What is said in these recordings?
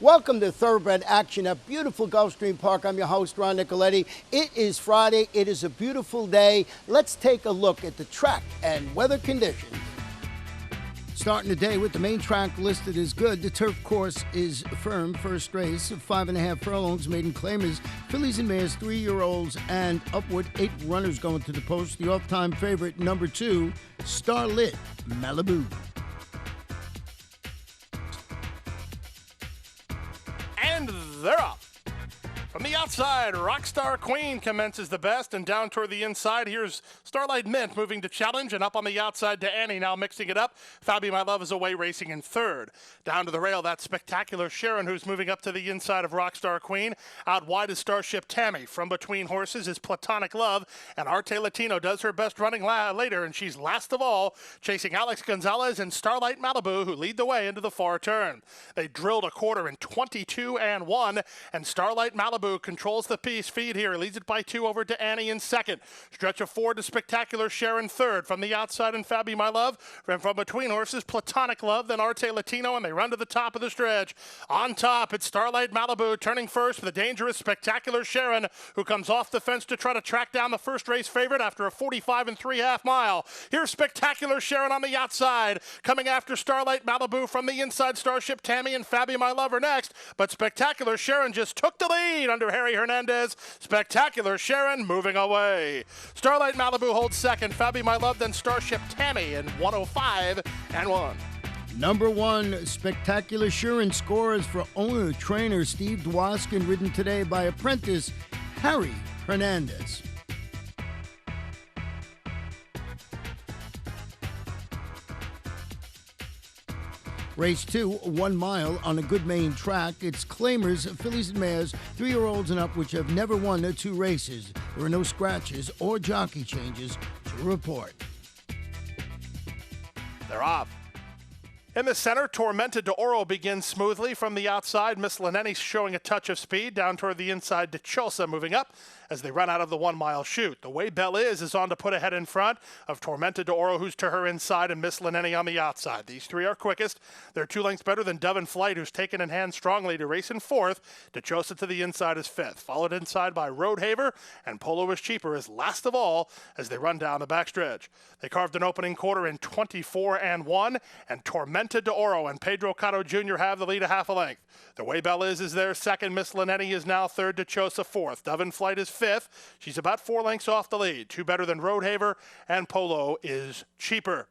Welcome to Thoroughbred Action at beautiful Gulfstream Park. I'm your host, Ron Nicoletti. It is Friday. It is a beautiful day. Let's take a look at the track and weather conditions. Starting the day with the main track listed as good. The turf course is firm. First race, 5.5 furlongs, maiden claimers, fillies and mares, 3-year-olds, and upward 8 runners going to the post. The off-time favorite, number 2, Starlit Malibu. And they're up. From the outside, Rockstar Queen commences the best, and down toward the inside, here's Starlight Mint moving to challenge, and up on the outside to Annie, now mixing it up. Fabi My Love is away racing in third. Down to the rail, that's Spectacular Sharon, who's moving up to the inside of Rockstar Queen. Out wide is Starship Tammy. From between horses is Platonic Love, and Arte Latino does her best running later, and she's last of all, chasing Alex Gonzalez and Starlight Malibu, who lead the way into the far turn. They drilled a quarter in 22-1, and Starlight Malibu controls the piece feed here, leads it by 2 over to Annie in second. Stretch of 4 to Spectacular Sharon third. From the outside and Fabi My Love, and from between horses, Platonic Love, then Arte Latino, and they run to the top of the stretch. On top, it's Starlight Malibu turning first for the dangerous Spectacular Sharon, who comes off the fence to try to track down the first race favorite after a 45 3/2 mile. Here's Spectacular Sharon on the outside, coming after Starlight Malibu from the inside. Starship Tammy and Fabi My Love are next, but Spectacular Sharon just took the lead under Harry Hernandez. Spectacular Sharon moving away. Starlight Malibu holds second. Fabi My Love, then Starship Tammy in 105-1. Number 1, Spectacular Sharon scores for owner-trainer Steve Dwoskin, ridden today by apprentice Harry Hernandez. Race 2, 1 mile on a good main track. It's claimers, fillies and mares, 3-year-olds and up, which have never won their 2 races. There are no scratches or jockey changes to report. They're off. In the center, Tormented de Oro begins smoothly. From the outside, Miss Leneni showing a touch of speed. Down toward the inside, Dichosa moving up as they run out of the 1-mile chute. The way Belle is on to put ahead in front of Tormented de Oro, who's to her inside, and Miss Leneni on the outside. These 3 are quickest. They're 2 lengths better than Dove in Flight, who's taken in hand strongly to race in 4th. Dichosa to the inside is 5th. Followed inside by Roadhaver, and Polo is Cheaper is last of all as they run down the backstretch. They carved an opening quarter in 24-1, and Tormented de Oro and Pedro Cotto Jr. have the lead a half a length. The way Belle is there second. Miss Leneni is now third. Dichosa 4th. Dove in Flight is 5th. She's about 4 lengths off the lead. 2 better than Roadhaver, and Polo is Cheaper.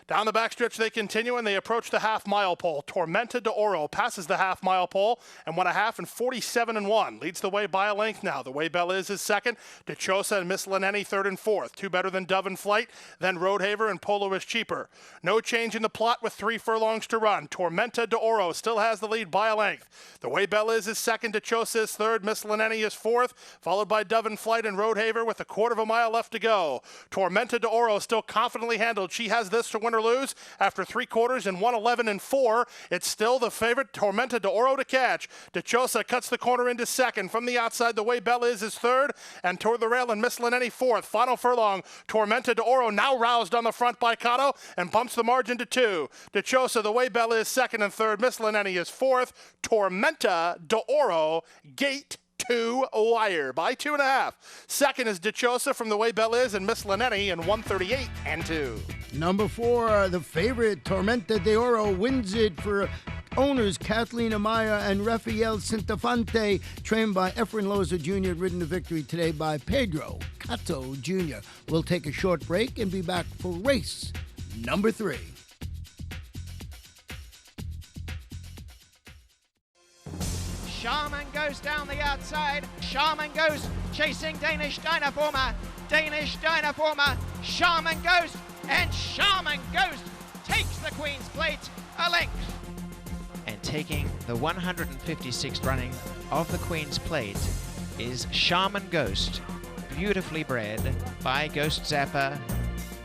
Down the backstretch they continue, and they approach the half-mile pole. Tormented de Oro passes the half-mile pole and 1.5 in 47-1. Leads the way by a length now. The way Belle is second. Dichosa and Miss Leneni third and fourth. 2 better than Dove in Flight, then Roadhaver, and Polo is Cheaper. No change in the plot with 3 furlongs to run. Tormented de Oro still has the lead by a length. The way Belle is second. Dichosa is third. Miss Leneni is fourth, followed by Dove in Flight and Roadhaver with a 1/4 mile left to go. Tormented de Oro still confidently handled. She has this to win or lose after 3 quarters in 1:11-4. It's still the favorite, Tormented de Oro, to catch. Dichosa cuts the corner into second. From the outside, the way Belle is third, and toward the rail and Miss Leneni fourth. Final furlong, Tormented de Oro now roused on the front by Cotto and bumps the margin to 2. Dichosa, the way Belle is second and third. Miss Leneni is fourth. Tormenta de Oro, gate 2 wire by 2.5. Second is Dichosa from the way Belle is and Miss Leneni in 138-2. Number 4, the favorite, Tormenta de Oro, wins it for owners Kathleen Amaya and Rafael Centafante, trained by Efren Loza Jr., ridden to victory today by Pedro Cotto Jr. We'll take a short break and be back for race number 3. Shaman goes down the outside. Shaman goes chasing Danish Dynaformer. Danish Dynaformer. Shaman Ghost. And Shaman Ghost takes the Queen's Plate a length. And taking the 156th running of the Queen's Plate is Shaman Ghost, beautifully bred by Ghost Zapper.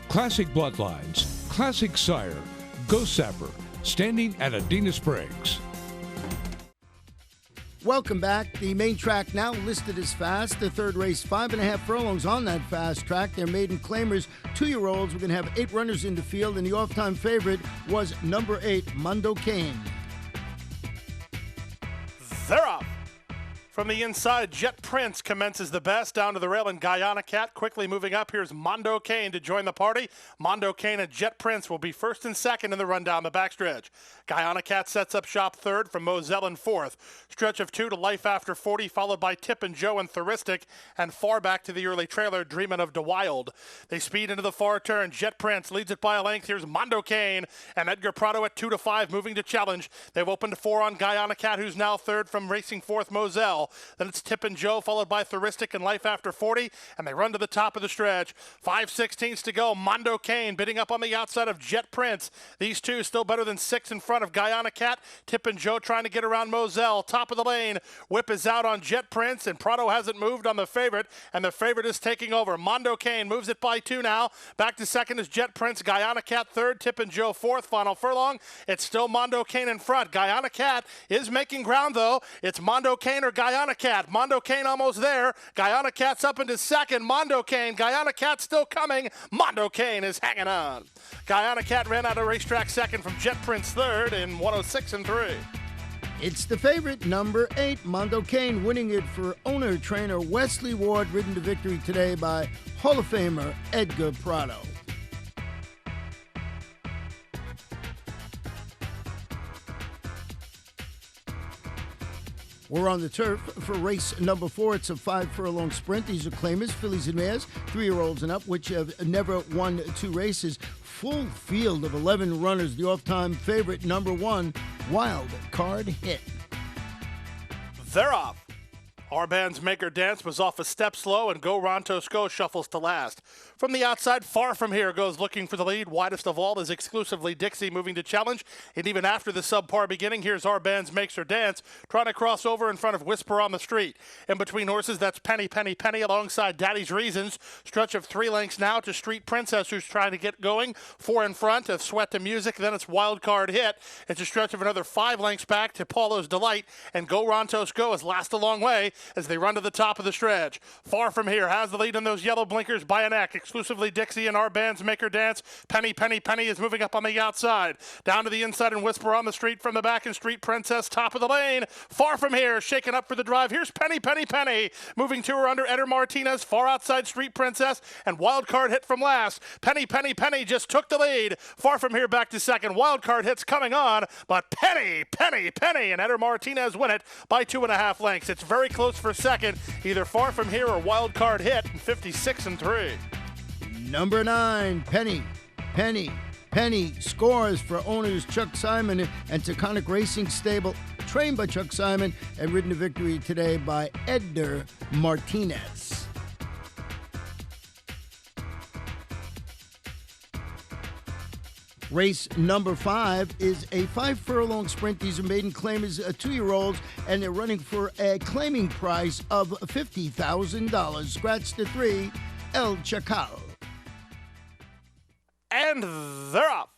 Classic bloodlines, classic sire, Ghost Zapper, standing at Adena Springs. Welcome back. The main track now listed as fast. The third race, 5.5 furlongs on that fast track. They're maiden claimers, 2-year-olds. We're going to have 8 runners in the field, and the off-time favorite was number 8, Mondo Cane. They're off. From the inside, Jet Prince commences the best down to the rail, and Guyana Cat quickly moving up. Here's Mondo Kane to join the party. Mondo Kane and Jet Prince will be first and second in the run down the backstretch. Guyana Cat sets up shop third from Moselle in fourth. Stretch of 2 to Life After 40, followed by Tip and Joe and Thuristic, and far back to the early trailer, Dreamin' of DeWild. They speed into the far turn. Jet Prince leads it by a length. Here's Mondo Kane and Edgar Prado at 2 to 5, moving to challenge. They've opened 4 on Guyana Cat, who's now third from racing fourth, Moselle. Then it's Tip and Joe, followed by Thuristic and Life After 40, and they run to the top of the stretch. 5/16 to go. Mondo Kane bidding up on the outside of Jet Prince. These two still better than 6 in front of Guyana Cat. Tip and Joe trying to get around Moselle. Top of the lane. Whip is out on Jet Prince, and Prado hasn't moved on the favorite, and the favorite is taking over. Mondo Kane moves it by 2 now. Back to second is Jet Prince. Guyana Cat third. Tip and Joe fourth. Final furlong. It's still Mondo Kane in front. Guyana Cat is making ground, though. It's Mondo Kane or Guyana Cat. Mondo Kane almost there. Guyana Cat's up into second. Mondo Kane. Guyana Cat still coming. Mondo Kane is hanging on. Guyana Cat ran out of racetrack second from Jet Prince third in 106 and 3. It's the favorite, number 8, Mondo Kane, winning it for owner-trainer Wesley Ward, ridden to victory today by Hall of Famer Edgar Prado. We're on the turf for race number 4. It's a 5-furlong sprint. These are claimers, fillies and mares, 3-year-olds and up, which have never won 2 races. Full field of 11 runners. The off-time favorite, number 1, Wild Card Hit. They're off. Our band's Maker Dance was off a step slow, and Go Rontos Go shuffles to last. From the outside, Far From Here goes looking for the lead. Widest of all is exclusively Dixie moving to challenge. And even after the subpar beginning, here's Our Band's Makes Her Dance, trying to cross over in front of Whisper on the Street. In between horses, that's Penny, Penny, Penny alongside Daddy's Reasons. Stretch of 3 lengths now to Street Princess, who's trying to get going. 4 in front of Sweat to Music. Then it's Wild Card Hit. It's a stretch of another 5 lengths back to Paulo's Delight. And Go Rontos Go is last a long way as they run to the top of the stretch. Far From Here has the lead in those yellow blinkers by a neck. Exclusively Dixie and Our Band's Make Her Dance. Penny, Penny, Penny is moving up on the outside. Down to the inside and Whisper on the Street from the back, and Street Princess top of the lane. Far From Here shaken up for the drive. Here's Penny, Penny, Penny moving to her under Eder Martinez. Far outside Street Princess and Wild Card Hit from last. Penny, Penny, Penny just took the lead. Far From Here back to second. Wild Card Hit's coming on, but Penny, Penny, Penny and Eder Martinez win it by 2.5 lengths. It's very close for second. Either Far From Here or Wild Card Hit in 56 and 3. Number 9, Penny, Penny, Penny scores for owners Chuck Simon and Taconic Racing Stable, trained by Chuck Simon and ridden to victory today by Eder Martinez. Race number 5 is a 5-furlong sprint. These are maiden claimers, 2-year-olds, and they're running for a claiming price of $50,000. Scratch the 3, El Chacal. And they're off.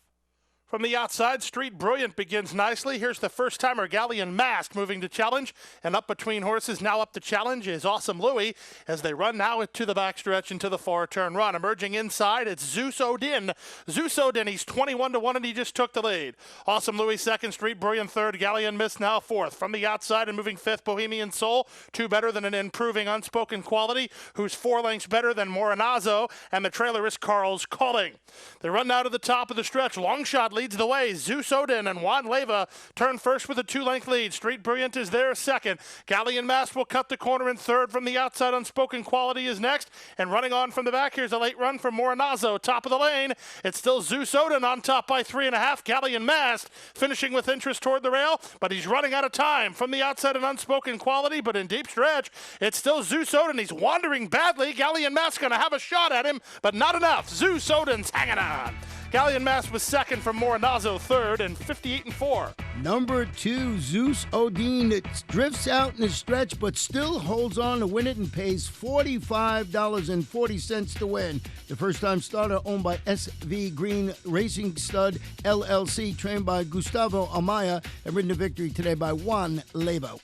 From the outside, Street Brilliant begins nicely. Here's the first-timer Galleon Mask moving to challenge. And up between horses, now up to challenge, is Awesome Louie as they run now to the backstretch into the far turn run. Emerging inside, it's Zeus Odin. Zeus Odin, he's 21-1, and he just took the lead. Awesome Louie second, Street Brilliant third, Galleon Mist now fourth. From the outside and moving fifth, Bohemian Soul, 2 better than an improving Unspoken Quality, who's 4 lengths better than Moranazo, and the trailer is Carl's Calling. They run now to the top of the stretch. Long Shot leads the way. Zeus Odin and Juan Leva turn first with a 2-length lead. Street Brilliant is there second. Galleon Mask will cut the corner in third. From the outside, Unspoken Quality is next. And running on from the back, here's a late run from Moranazo. Top of the lane, it's still Zeus Odin on top by 3.5. Galleon Mask finishing with interest toward the rail, but he's running out of time. From the outside, an Unspoken Quality, but in deep stretch, it's still Zeus Odin. He's wandering badly. Galleon Mask going to have a shot at him, but not enough. Zeus Odin's hanging on. Galleon Mask was second from Moranazo third and 58 and 4. Number 2, Zeus Odin. It drifts out in the stretch, but still holds on to win it and pays $45.40 to win. The first-time starter owned by SV Green Racing Stud LLC, trained by Gustavo Amaya, and ridden to victory today by Juan Lebo.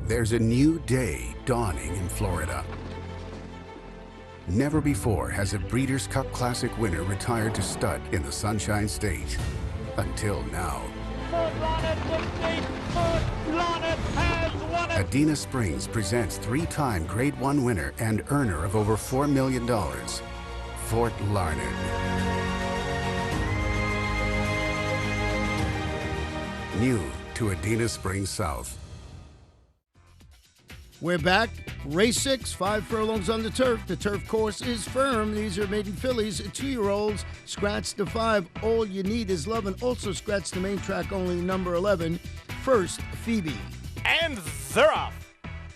There's a new day dawning in Florida. Never before has a Breeders' Cup Classic winner retired to stud in the Sunshine State. Until now. Adena Springs presents three-time Grade 1 winner and earner of over $4 million, Fort Larned. New to Adena Springs South. We're back. Race 6, 5 furlongs on the turf. The turf course is firm. These are maiden fillies, 2-year-olds. Scratch the 5. All you need is love. And also scratch the main track only, number 11. First, Phoebe. And they're off.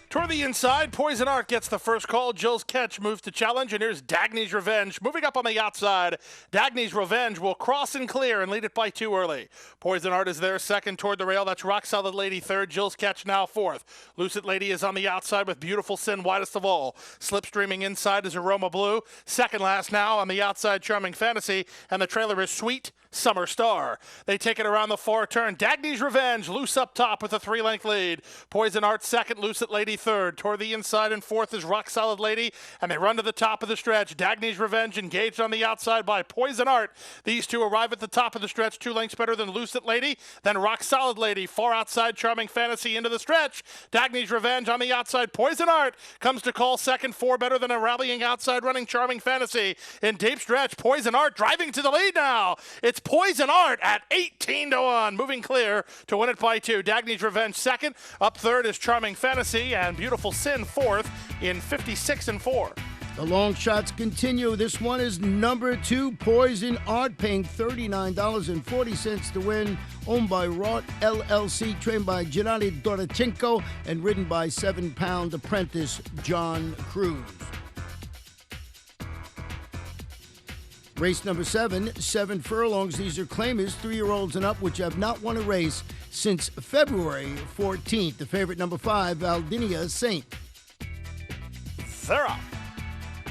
Toward the inside, Poison Art gets the first call. Jill's Catch moves to challenge, and here's Dagny's Revenge. Moving up on the outside, Dagny's Revenge will cross and clear and lead it by 2 early. Poison Art is there second toward the rail. That's Rock Solid Lady third. Jill's Catch now fourth. Lucid Lady is on the outside with Beautiful Sin widest of all. Slipstreaming inside is Aroma Blue. Second last now on the outside, Charming Fantasy, and the trailer is Sweet Summer Star. They take it around the far turn. Dagny's Revenge loose up top with a 3-length lead. Poison Art second, Lucid Lady third. Toward the inside and fourth is Rock Solid Lady, and they run to the top of the stretch. Dagny's Revenge engaged on the outside by Poison Art. These two arrive at the top of the stretch, 2 lengths better than Lucid Lady, then Rock Solid Lady. Far outside, Charming Fantasy into the stretch. Dagny's Revenge on the outside. Poison Art comes to call second, 4 better than a rallying outside running Charming Fantasy. In deep stretch, Poison Art driving to the lead now. It's Poison Art at 18-1, moving clear to win it by 2. Dagny's Revenge second. Up third is Charming Fantasy, and Beautiful Sin fourth in 56-4. The long shots continue. This one is number 2, Poison Art, paying $39.40 to win. Owned by Rot LLC, trained by Gennady Dorochenko, and ridden by 7-pound apprentice John Cruz. Race number 7, 7 furlongs. These are claimers, 3-year-olds and up, which have not won a race since February 14th. The favorite, number 5, Valdinia Saint. They're up.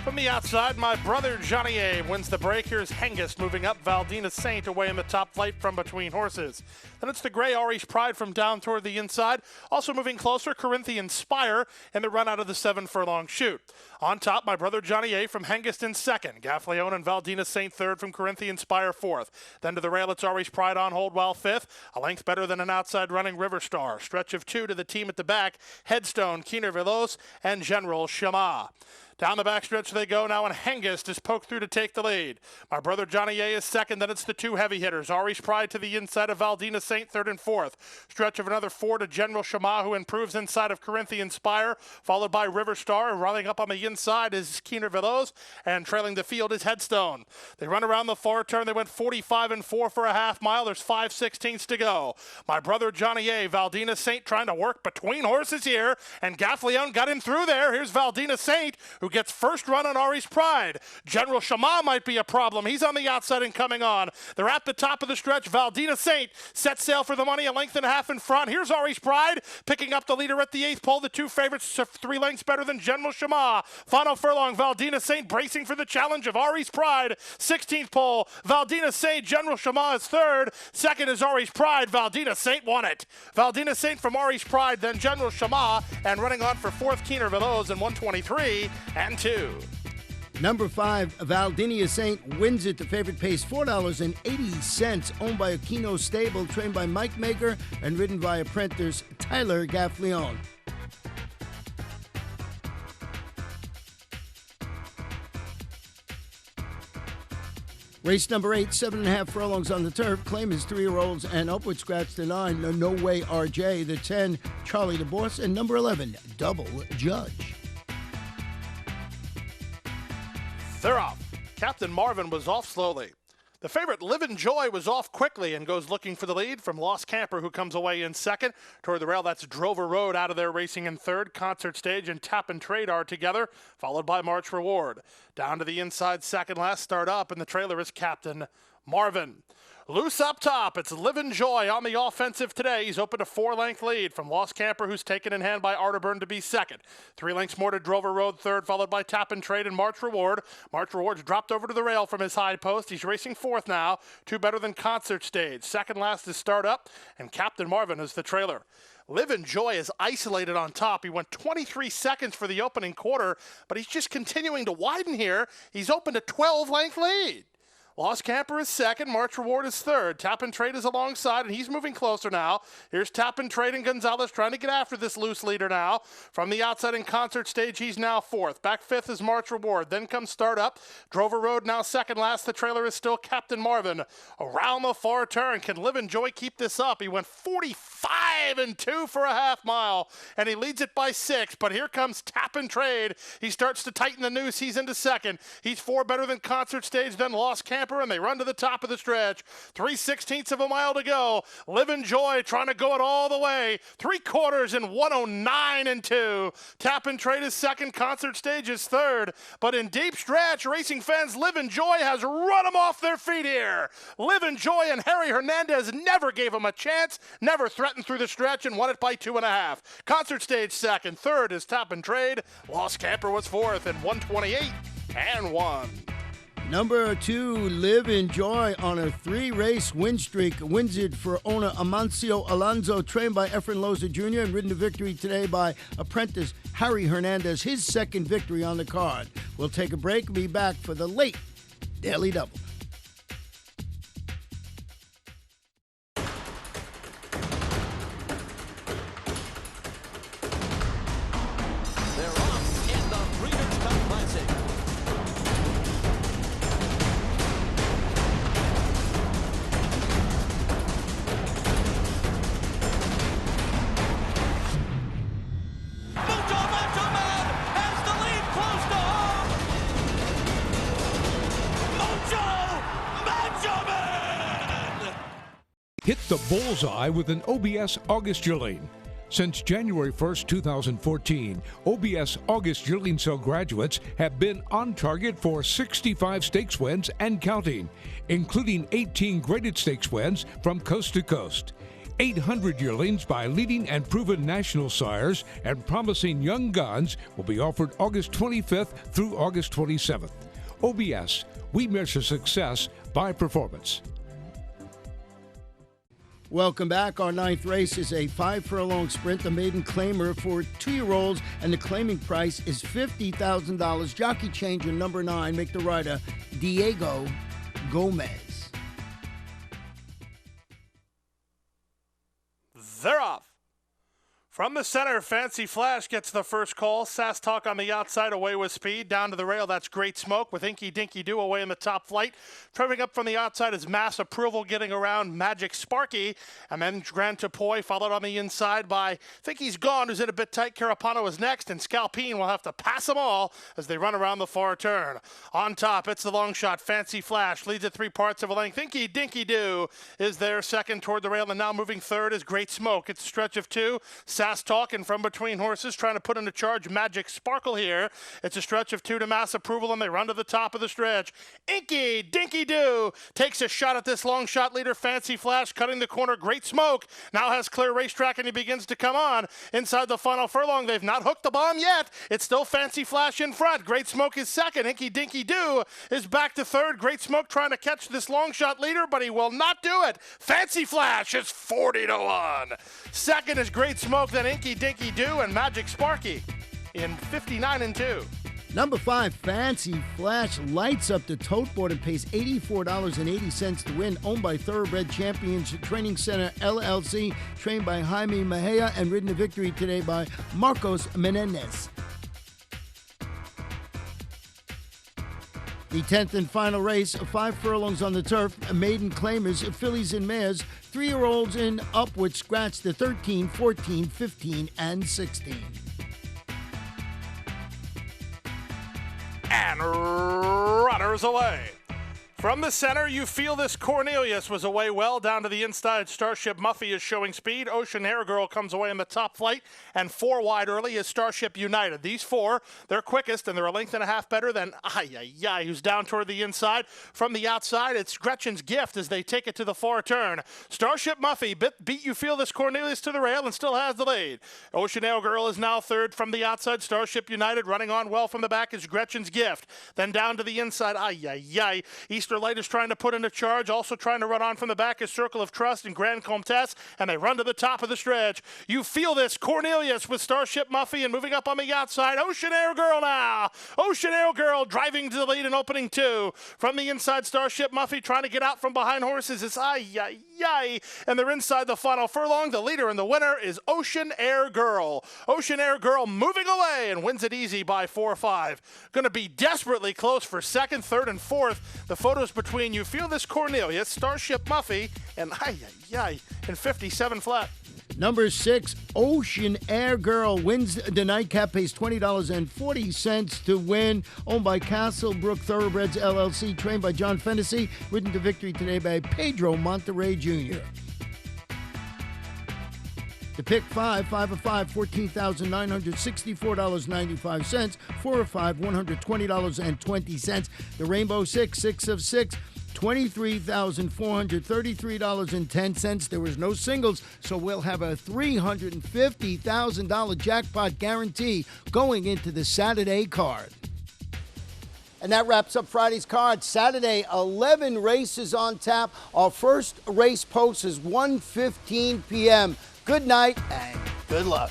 From the outside, my brother Johnny A wins the break. Here's Hengist moving up. Valdina Saint away in the top flight from between horses. Then it's the gray Arish Pride from down toward the inside. Also moving closer, Corinthian Spire in the run out of the 7 furlong chute. On top, my brother Johnny A from Hengist in second. Gaffleone and Valdina Saint third from Corinthian Spire fourth. Then to the rail, it's Arish Pride on hold while fifth. A length better than an outside running River Star. Stretch of 2 to the team at the back. Headstone, Keener Veloz, and General Shama. Down the backstretch they go now, and Hengist is poked through to take the lead. My brother Johnny A is second, then it's the 2 heavy hitters. Arish Pride to the inside of Valdina Saint, third and fourth. Stretch of another 4 to General Shama, who improves inside of Corinthian Spire, followed by River Star. Running up on the inside is Keener Veloz, and trailing the field is Headstone. They run around the far turn. They went 45-4 for a half mile. There's 5/16 to go. My brother Johnny A, Valdina Saint trying to work between horses here, and Gaffleone got him through there. Here's Valdina Saint, who gets first run on Arish Pride. General Shama might be a problem. He's on the outside and coming on. They're at the top of the stretch. Valdina Saint sets sail for the money, a length and a half in front. Here's Arish Pride picking up the leader at the 8th pole. The 2 favorites are 3 lengths better than General Shama. Final furlong, Valdina Saint bracing for the challenge of Arish Pride. 16th pole, Valdina Saint. General Shama is third. Second is Arish Pride. Valdina Saint won it. Valdina Saint from Arish Pride, then General Shama, and running on for fourth, Keener Veloz in 123-2. Number 5, Valdinia Saint wins it. The favorite pays $4.80. Owned by Aquino Stable, trained by Mike Maker, and ridden by apprentice Tyler Gaffleone. Race number 8, 7.5 furlongs on the turf. Claim is 3-year-olds and upward. Scratch the 9, No Way RJ. The 10, Charlie the Boss. And number 11, Double Judge. They're off. Captain Marvin was off slowly. The favorite, Live in Joy, was off quickly and goes looking for the lead from Lost Camper, who comes away in second. Toward the rail, that's Drover Road out of there racing in third. Concert Stage and Tap and Trade are together, followed by March Reward. Down to the inside, second last start up, and the trailer is Captain Marvin. Loose up top, it's Live in Joy on the offensive today. He's opened a 4-length lead from Lost Camper, who's taken in hand by Arterburn to be second. 3 lengths more to Drover Road third, followed by Tap and Trade and March Reward. March Reward's dropped over to the rail from his high post. He's racing fourth now, 2 better than Concert Stage. Second last is Start Up, and Captain Marvin is the trailer. Live in Joy is isolated on top. He went 23 seconds for the opening quarter, but he's just continuing to widen here. He's opened a 12-length lead. Lost Camper is second. March Reward is third. Tap and Trade is alongside, and he's moving closer now. Here's Tap and Trade and Gonzalez trying to get after this loose leader now. From the outside in Concert Stage, he's now fourth. Back fifth is March Reward. Then comes Startup. Drover Road now second last. The trailer is still Captain Marvin. Around the far turn. Can Live and Joy keep this up? He went 45-2 for a half mile, and he leads it by 6. But here comes Tap and Trade. He starts to tighten the noose. He's into second. He's 4 better than Concert Stage, then Lost Camper, and they run to the top of the stretch. 3/16 of a mile to go. Live and Joy trying to go it all the way. 3/4 in 109-2. Tap and Trade is second. Concert Stage is third. But in deep stretch, racing fans, Live and Joy has run them off their feet here. Live and Joy and Harry Hernandez never gave him a chance, never threatened through the stretch, and won it by 2.5. Concert Stage second. Third is Tap and Trade. Lost Camper was fourth in 128-1. Number 2, Live and Joy on a 3-race win streak. Wins it for owner Amancio Alonso, trained by Efren Loza Jr. and ridden to victory today by apprentice Harry Hernandez, his second victory on the card. We'll take a break and be back for the late Daily Double. They're off in the Breeders' Cup Classic. Hit the bullseye with an OBS August yearling. Since January 1st, 2014, OBS August yearling sale graduates have been on target for 65 stakes wins and counting, including 18 graded stakes wins from coast to coast. 800 yearlings by leading and proven national sires and promising young guns will be offered August 25th through August 27th. OBS, we measure success by performance. Welcome back. Our 9th race is a 5-furlong sprint, the maiden claimer for 2-year-olds, and the claiming price is $50,000. Jockey changer number 9, make the rider Diego Gomez. They're off. From the center, Fancy Flash gets the first call. Sass Talk on the outside, away with speed. Down to the rail, that's Great Smoke with Inky Dinky Doo away in the top flight. Treving up from the outside is Mass Approval getting around Magic Sparky. And then Grand Tapoy followed on the inside by, think he's gone, who's in a bit tight. Carapano is next, and Scalpine will have to pass them all as they run around the far turn. On top, it's the long shot. Fancy Flash leads at 3 parts of a length. Inky Dinky Doo is there second toward the rail, and now moving third is Great Smoke. It's a stretch of 2. Sass Talking from between horses, trying to put into charge Magic Sparkle here. It's a stretch of 2 to Mass Approval, and they run to the top of the stretch. Inky Dinky Doo takes a shot at this long shot leader, Fancy Flash, cutting the corner. Great Smoke now has clear racetrack, and he begins to come on inside the final furlong. They've not hooked the bomb yet. It's still Fancy Flash in front. Great Smoke is second. Inky Dinky Doo is back to third. Great Smoke trying to catch this long shot leader, but he will not do it. Fancy Flash is 40-1. Second is Great Smoke, then Inky Dinky Doo and Magic Sparky in 59-2. Number 5, Fancy Flash lights up the tote board and pays $84.80 to win. Owned by Thoroughbred Champions Training Center, LLC. Trained by Jaime Mejia and ridden to victory today by Marcos Menendez. The 10th and final race, 5 furlongs on the turf, maiden claimers, fillies and mares, 3-year-olds in upward scratch to 13, 14, 15, and 16. And runners away. From the center, you feel this. Cornelius was away well. Down to the inside, Starship Muffy is showing speed. Ocean Hair Girl comes away in the top flight. And 4 wide early is Starship United. These 4, they're quickest, and they're a length and a half better than who's down toward the inside. From the outside, it's Gretchen's Gift as they take it to the far turn. Starship Muffy beat You Feel This Cornelius to the rail and still has the lead. Ocean Hair Girl is now third. From the outside, Starship United running on well from the back is Gretchen's Gift. Then down to the inside, Eastern Easter Light is trying to put in a charge. Also trying to run on from the back is Circle of Trust and Grand Comtesse, and they run to the top of the stretch. You feel this. Cornelius with Starship Muffy and moving up on the outside. Ocean Air Girl now. Ocean Air Girl driving to the lead in opening 2. From the inside, Starship Muffy trying to get out from behind horses. It's ay, and they're inside the final furlong. The leader and the winner is Ocean Air Girl. Ocean Air Girl moving away and wins it easy by 4-5. Going to be desperately close for second, third, and fourth. The photos between You Feel This Cornelius, Starship Muffy, and in 57 flat. Number 6, Ocean Air Girl wins the nightcap, pays $20.40 to win. Owned by Castlebrook Thoroughbreds LLC, trained by John Fennessy, ridden to victory today by Pedro Monterrey Jr. The pick 5 of 5, $14,964.95. 4 of 5, $120.20. The Rainbow 6 of 6, $23,433.10. There was no singles, so we'll have a $350,000 jackpot guarantee going into the Saturday card. And that wraps up Friday's card. Saturday, 11 races on tap. Our first race post is 1:15 p.m. Good night and good luck.